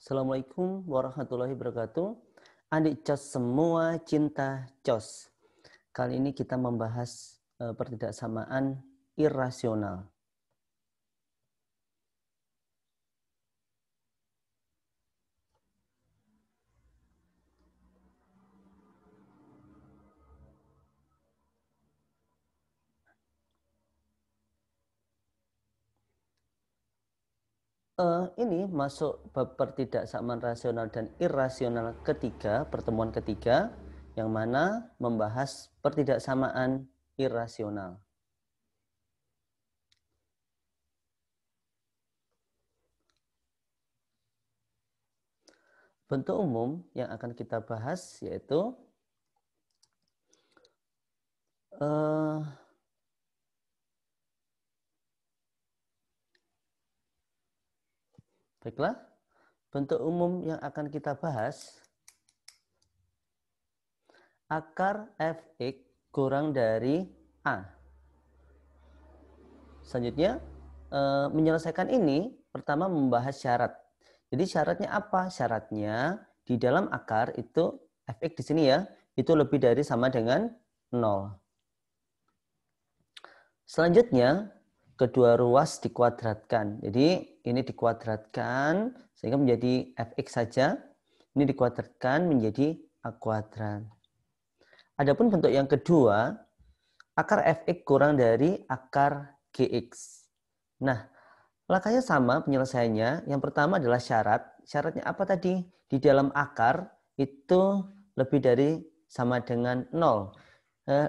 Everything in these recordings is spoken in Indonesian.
Assalamualaikum warahmatullahi wabarakatuh. Adik cos semua cinta cos. Kali ini kita membahas pertidaksamaan irasional. Ini masuk bab pertidaksamaan rasional dan irasional ketiga, pertemuan ketiga, yang mana membahas pertidaksamaan irasional. Bentuk umum yang akan kita bahas yaitu baiklah, bentuk umum yang akan kita bahas akar fx kurang dari A. Selanjutnya, menyelesaikan ini, pertama membahas syarat. Jadi syaratnya apa? Syaratnya di dalam akar itu fx di sini ya, itu lebih dari sama dengan 0. Selanjutnya, kedua ruas dikuadratkan. Jadi ini dikuadratkan sehingga menjadi fx saja. Ini dikuadratkan menjadi a kuadrat. Adapun bentuk yang kedua, akar fx kurang dari akar gx. Nah, langkahnya sama penyelesaiannya. Yang pertama adalah syarat. Syaratnya apa tadi? Di dalam akar itu lebih dari sama dengan 0.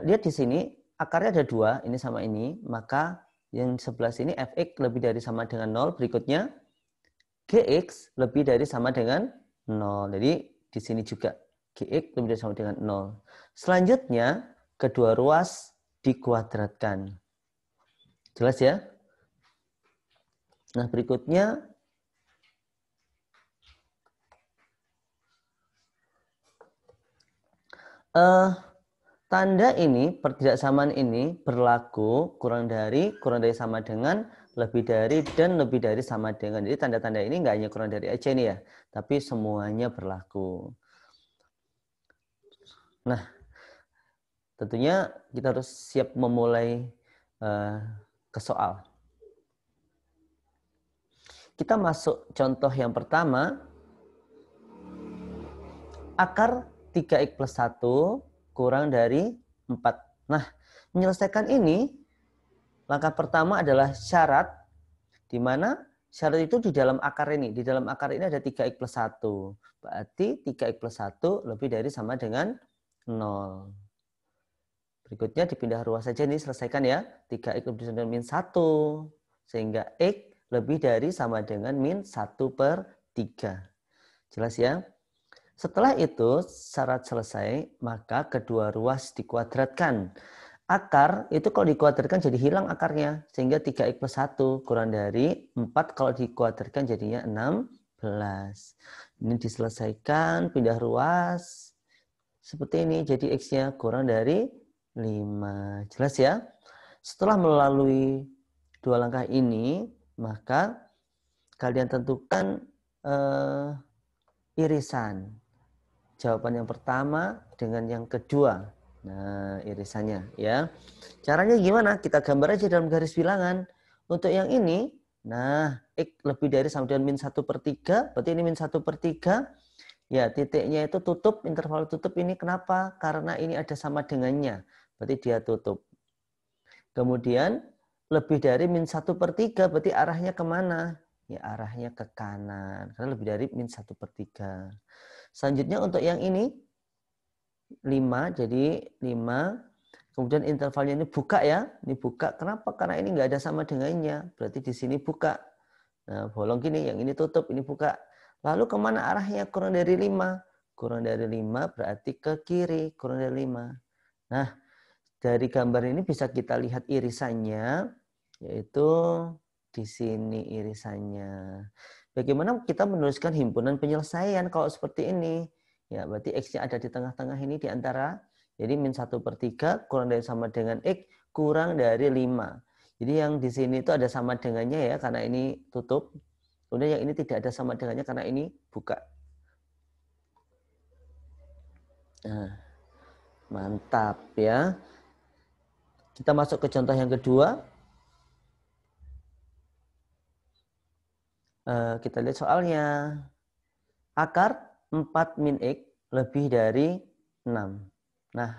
Lihat di sini, akarnya ada 2, ini sama ini. Maka yang sebelah sini fx lebih dari sama dengan 0. Berikutnya, gx lebih dari sama dengan 0. Jadi di sini juga gx lebih dari sama dengan 0. Selanjutnya, kedua ruas dikuadratkan. Jelas ya? Nah, berikutnya tanda ini, pertidaksamaan ini berlaku kurang dari sama dengan, lebih dari, dan lebih dari sama dengan. Jadi tanda-tanda ini nggak hanya kurang dari aja nih ya, tapi semuanya berlaku. Nah, tentunya kita harus siap memulai ke soal. Kita masuk contoh yang pertama. Akar 3x plus 1 kurang dari 4. Nah, menyelesaikan ini, langkah pertama adalah syarat, di mana syarat itu di dalam akar ini. Di dalam akar ini ada 3x plus 1. Berarti 3x plus 1 lebih dari sama dengan 0. Berikutnya dipindah ruas saja nih, selesaikan ya. 3x lebih dari sama dengan min 1. Sehingga x lebih dari sama dengan min 1/3. Jelas ya? Setelah itu, syarat selesai, maka kedua ruas dikuadratkan. Akar itu kalau dikuadratkan jadi hilang akarnya. Sehingga 3x plus 1 kurang dari 4 kalau dikuadratkan jadinya 16. Ini diselesaikan, pindah ruas. Seperti ini, jadi x-nya kurang dari 5. Jelas ya? Setelah melalui dua langkah ini, maka kalian tentukan irisan. Jawaban yang pertama dengan yang kedua. Nah, irisannya ya. Caranya gimana? Kita gambar aja dalam garis bilangan. Untuk yang ini, nah, x lebih dari sama dengan min 1/3, berarti ini min 1/3. Ya, titiknya itu tutup, interval tutup ini kenapa? Karena ini ada sama dengannya. Berarti dia tutup. Kemudian, lebih dari min 1/3, berarti arahnya kemana? Ya, arahnya ke kanan. Karena lebih dari min 1/3. Selanjutnya untuk yang ini 5, jadi 5. Kemudian intervalnya ini buka ya. Ini buka. Kenapa? Karena ini nggak ada sama dengannya. Berarti di sini buka. Nah, bolong gini. Yang ini tutup, ini buka. Lalu kemana arahnya? Kurang dari 5. Kurang dari 5 berarti ke kiri. Kurang dari 5. Nah, dari gambar ini bisa kita lihat irisannya. Yaitu di sini irisannya. Bagaimana kita menuliskan himpunan penyelesaian kalau seperti ini? Ya, berarti X-nya ada di tengah-tengah ini di antara. Jadi min 1/3 kurang dari sama dengan X kurang dari 5. Jadi yang di sini itu ada sama dengannya ya, karena ini tutup. Kemudian yang ini tidak ada sama dengannya karena ini buka. Nah, mantap ya. Kita masuk ke contoh yang kedua. Kita lihat soalnya. Akar 4 min X lebih dari 6. Nah,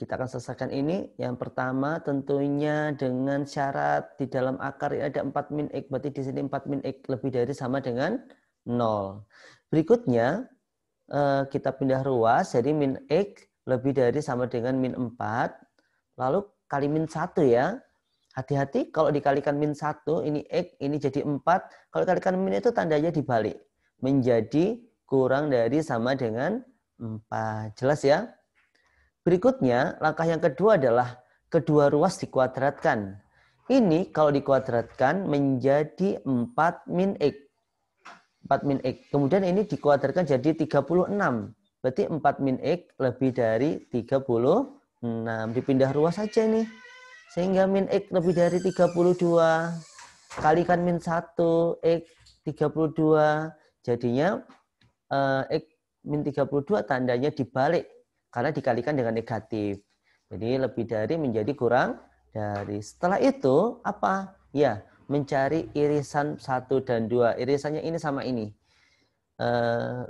kita akan selesaikan ini. Yang pertama tentunya dengan syarat di dalam akar ini ada 4 min X. Berarti di sini 4 min X lebih dari sama dengan 0. Berikutnya kita pindah ruas. Jadi min X lebih dari sama dengan min 4. Lalu kali min 1 ya. Hati-hati kalau dikalikan min 1, ini X, ini jadi 4. Kalau dikalikan min itu tandanya dibalik. Menjadi kurang dari sama dengan 4. Jelas ya? Berikutnya, langkah yang kedua adalah kedua ruas dikuadratkan. Ini kalau dikuadratkan menjadi 4 min X. 4 min X. Kemudian ini dikuadratkan jadi 36. Berarti 4 min X lebih dari 36. Dipindah ruas saja nih. Sehingga min X lebih dari 32. Kalikan min 1, X 32. Jadinya X min 32 tandanya dibalik. Karena dikalikan dengan negatif. Jadi lebih dari menjadi kurang dari. Setelah itu apa? Ya, mencari irisan 1 dan 2. Irisannya ini sama ini.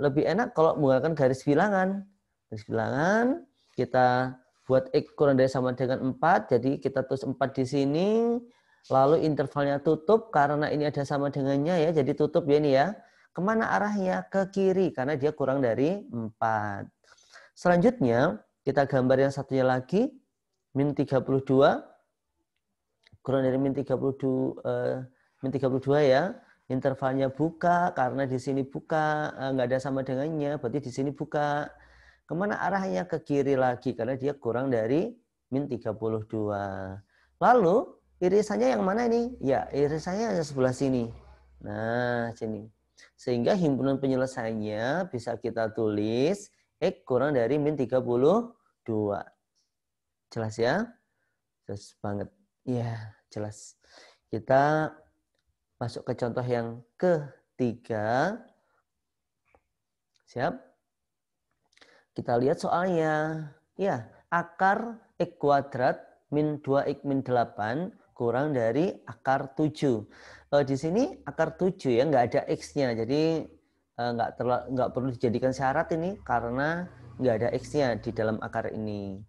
Lebih enak kalau menggunakan garis bilangan. Garis bilangan kita buat X kurang dari sama dengan 4. Jadi kita tulis 4 di sini. Lalu intervalnya tutup karena ini ada sama dengannya ya. Jadi tutup ya ini ya. Kemana arahnya? Ke kiri karena dia kurang dari 4. Selanjutnya kita gambar yang satunya lagi. Min 32. Kurang dari min 32 ya. Intervalnya buka karena di sini buka. Nggak ada sama dengannya. Berarti di sini buka. Kemana arahnya? Ke kiri lagi karena dia kurang dari min 32. Lalu irisannya yang mana ini? Ya, irisannya ada sebelah sini. Nah, sini. Sehingga himpunan penyelesaiannya bisa kita tulis X kurang dari min 32. Jelas ya? Jelas banget. Ya, jelas. Kita masuk ke contoh yang ketiga. Siap? Kita lihat soalnya. Ya, akar X kuadrat min 2X min 8 kurang dari akar 7. Di sini akar 7 ya, nggak ada X-nya. Jadi nggak perlu dijadikan syarat ini karena nggak ada X-nya di dalam akar ini.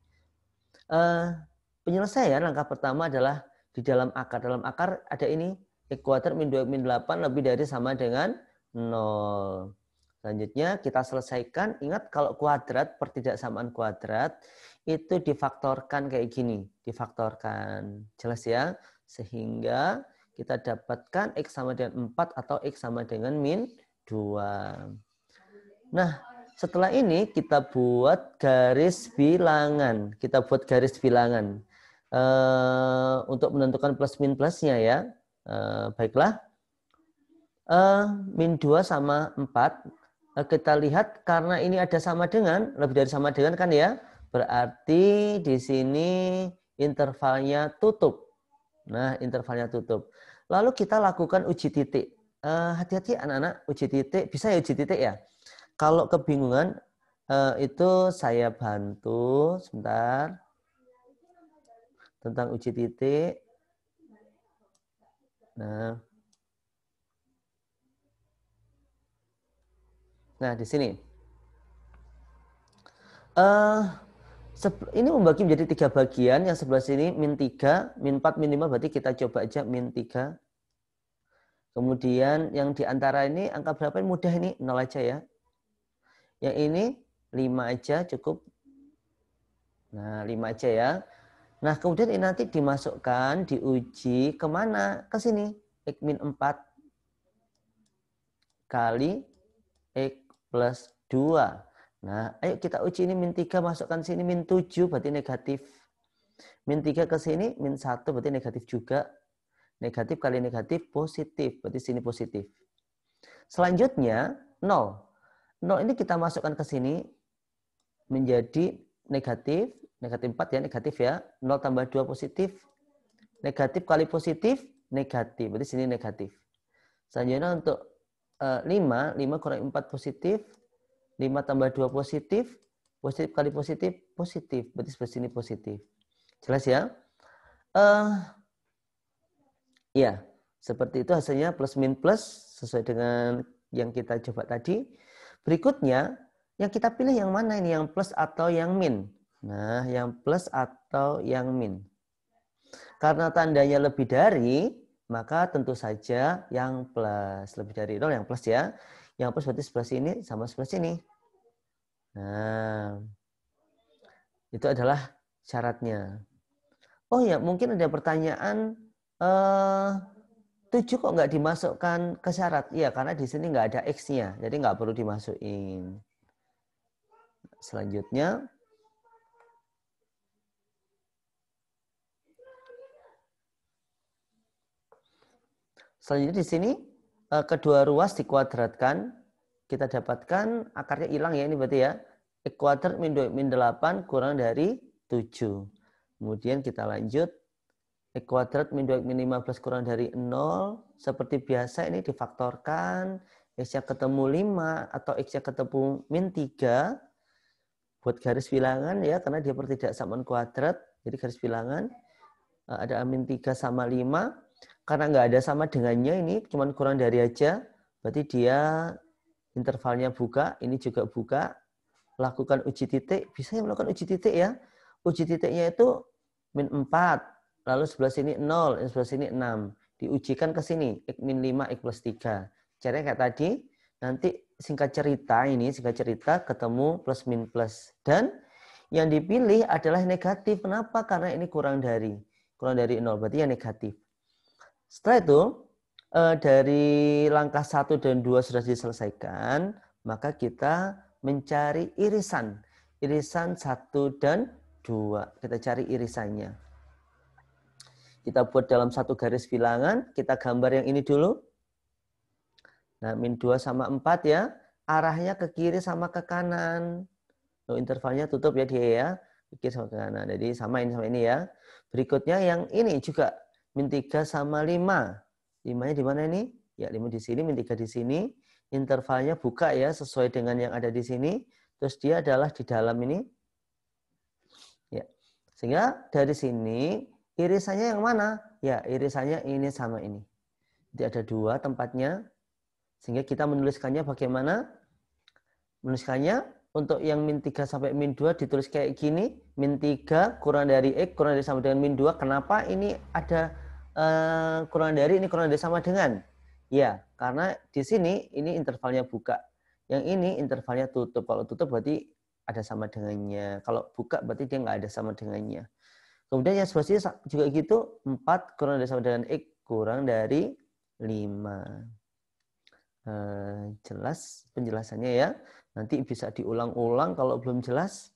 Penyelesaian langkah pertama adalah di dalam akar. Dalam akar ada ini. X kuadrat min 2X min 8 lebih dari sama dengan 0. Selanjutnya kita selesaikan. Ingat kalau kuadrat, pertidaksamaan kuadrat, itu difaktorkan kayak gini. Difaktorkan. Jelas ya? Sehingga kita dapatkan X sama dengan 4 atau X sama dengan min 2. Nah, setelah ini kita buat garis bilangan. Kita buat garis bilangan. Untuk menentukan plus min plusnya ya. Baiklah. Min 2 sama 4. Kita lihat karena ini ada sama dengan, lebih dari sama dengan kan ya. Berarti di sini intervalnya tutup. Nah, intervalnya tutup. Lalu kita lakukan uji titik. Hati-hati anak-anak, uji titik. Bisa ya uji titik ya? Kalau kebingungan, itu saya bantu sebentar. Tentang uji titik. Nah, di sini. Ini membagi menjadi 3 bagian. Yang sebelah sini min 3, min 4, min 5. Berarti kita coba aja min 3. Kemudian yang di antara ini angka berapa? Mudah ini, 0 aja ya. Yang ini 5 aja cukup. Nah, 5 aja ya. Nah, kemudian ini nanti dimasukkan, diuji kemana? Ke sini. X min 4 kali X plus 2. Nah, ayo kita uji ini min 3 masukkan sini min 7 berarti negatif. Min 3 ke sini min 1 berarti negatif juga. Negatif kali negatif positif, berarti sini positif. Selanjutnya 0. 0 ini kita masukkan ke sini menjadi negatif. Negatif 4 ya, negatif ya. 0 tambah 2 positif. Negatif kali positif, negatif. Berarti sini negatif. Selanjutnya untuk 5 kurang 4 positif, 5 tambah 2 positif, positif kali positif, positif. Berarti sebelah sini positif. Jelas ya? Ya, seperti itu hasilnya plus min plus sesuai dengan yang kita coba tadi. Berikutnya, yang kita pilih yang mana ini? Yang plus atau yang min? Nah, yang plus atau yang min. Karena tandanya lebih dari, maka tentu saja yang plus. Lebih dari 0 yang plus ya. Yang plus berarti sebelah sini sama sebelah sini. Nah, itu adalah syaratnya. Oh ya, mungkin ada pertanyaan, 7 kok nggak dimasukkan ke syarat? Iya, karena di sini nggak ada X-nya, jadi nggak perlu dimasukin. Selanjutnya, di sini kedua ruas dikuadratkan, kita dapatkan akarnya hilang ya, ini berarti ya. X kuadrat min 2 min 8 kurang dari 7. Kemudian kita lanjut, X kuadrat min 2 min 15 kurang dari 0. Seperti biasa ini difaktorkan, X-nya ketemu 5 atau X-nya ketemu min 3. Buat garis bilangan ya, karena dia pertidaksamaan kuadrat. Jadi garis bilangan ada min 3 sama 5. Karena nggak ada sama dengannya, ini cuma kurang dari aja. Berarti dia intervalnya buka, ini juga buka. Lakukan uji titik, bisa ya melakukan uji titik ya. Uji titiknya itu min 4, lalu sebelah sini 0, sebelah sini 6. Diujikan ke sini, X min 5, X plus 3. Caranya kayak tadi, nanti singkat cerita ketemu plus min plus. Dan yang dipilih adalah negatif. Kenapa? Karena ini kurang dari 0, berarti yang negatif. Setelah itu, dari langkah 1 dan 2 sudah diselesaikan, maka kita mencari irisan. Irisan 1 dan 2. Kita cari irisannya. Kita buat dalam satu garis bilangan. Kita gambar yang ini dulu. Nah, min 2 sama 4 ya. Arahnya ke kiri sama ke kanan. Intervalnya tutup ya dia ya. Ke kiri sama ke kanan. Jadi sama ini ya. Berikutnya yang ini juga. Min 3 sama 5. 5-nya di mana ini? Ya, 5 di sini, min 3 di sini. Intervalnya buka ya, sesuai dengan yang ada di sini. Terus dia adalah di dalam ini. Ya. Sehingga dari sini, irisannya yang mana? Ya, irisannya ini sama ini. Jadi ada 2 tempatnya. Sehingga kita menuliskannya bagaimana? Menuliskannya untuk yang min 3 sampai min 2 ditulis kayak gini. Min 3 kurang dari X, kurang dari sama dengan min 2. Kenapa ini ada kurang dari, ini kurang dari sama dengan? Ya, karena di sini ini intervalnya buka. Yang ini intervalnya tutup. Kalau tutup berarti ada sama dengannya. Kalau buka berarti dia nggak ada sama dengannya. Kemudian yang sebelah sini juga gitu. 4 kurang dari sama dengan X kurang dari 5. Jelas penjelasannya ya. Nanti bisa diulang-ulang kalau belum jelas.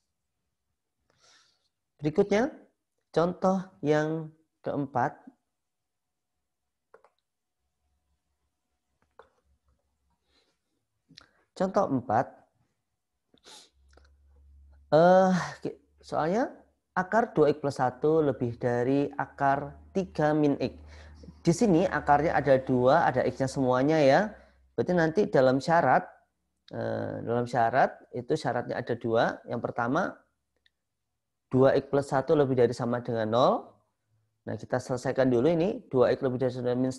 Berikutnya, contoh yang keempat. Contoh 4. Soalnya akar 2x plus 1 lebih dari akar 3 min x. Di sini akarnya ada 2, ada x-nya semuanya ya. Berarti nanti dalam syarat itu syaratnya ada 2. Yang pertama, 2x plus 1 lebih dari sama dengan 0. Nah, kita selesaikan dulu ini. 2x lebih dari sama dengan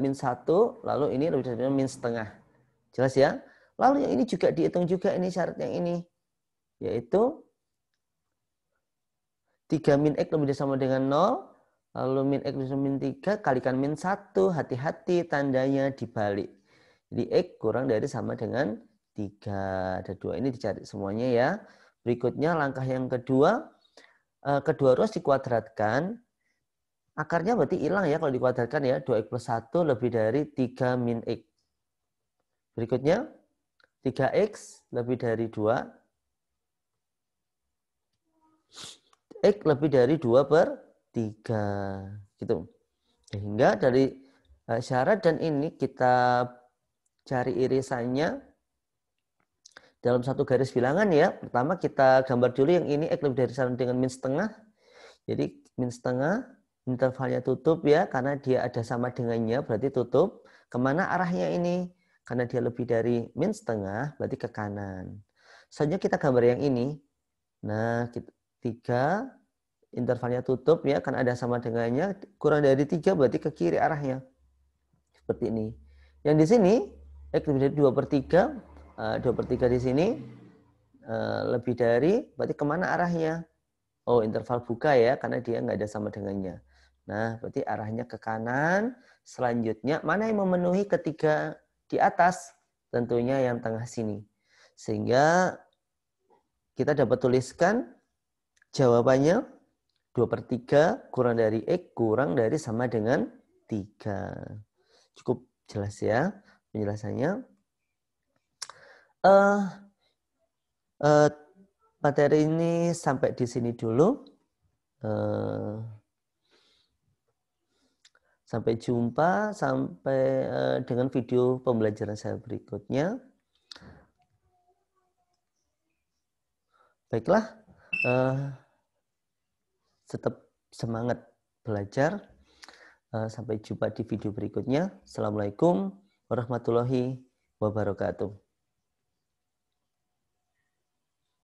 min 1, lalu ini lebih dari min setengah. Jelas ya? Lalu yang ini juga dihitung juga ini syarat yang ini. Yaitu 3 min x lebih dari sama dengan 0. Lalu min x lebih dari min 3 kalikan min 1. Hati-hati tandanya dibalik. Jadi x kurang dari sama dengan 3. Ada 2. Ini dicari semuanya ya. Berikutnya langkah yang kedua. Kedua ruas dikuadratkan. Akarnya berarti hilang ya kalau dikuadratkan ya. 2x plus 1 lebih dari 3 min x. Berikutnya 3x lebih dari 2. X lebih dari 2 per 3. Gitu. Sehingga dari syarat dan ini kita cari irisannya dalam satu garis bilangan ya. Pertama kita gambar dulu yang ini X lebih dari sama dengan min setengah. Jadi min setengah, intervalnya tutup ya. Karena dia ada sama dengannya berarti tutup. Kemana arahnya ini? Karena dia lebih dari min setengah, berarti ke kanan. Selanjutnya kita gambar yang ini. Nah, 3, intervalnya tutup ya, kan ada sama dengannya. Kurang dari 3 berarti ke kiri arahnya. Seperti ini. Yang di sini, X lebih dari 2/3. 2/3 di sini. Lebih dari, berarti kemana arahnya? Oh, interval buka ya, karena dia nggak ada sama dengannya. Nah, berarti arahnya ke kanan. Selanjutnya, mana yang memenuhi ketiga di atas? Tentunya yang tengah sini. Sehingga kita dapat tuliskan jawabannya 2/3 kurang dari X kurang dari sama dengan 3. Cukup jelas ya penjelasannya. Materi ini sampai di sini dulu. Sampai jumpa dengan video pembelajaran saya berikutnya. Baiklah, tetap semangat belajar. Sampai jumpa di video berikutnya. Assalamualaikum warahmatullahi wabarakatuh.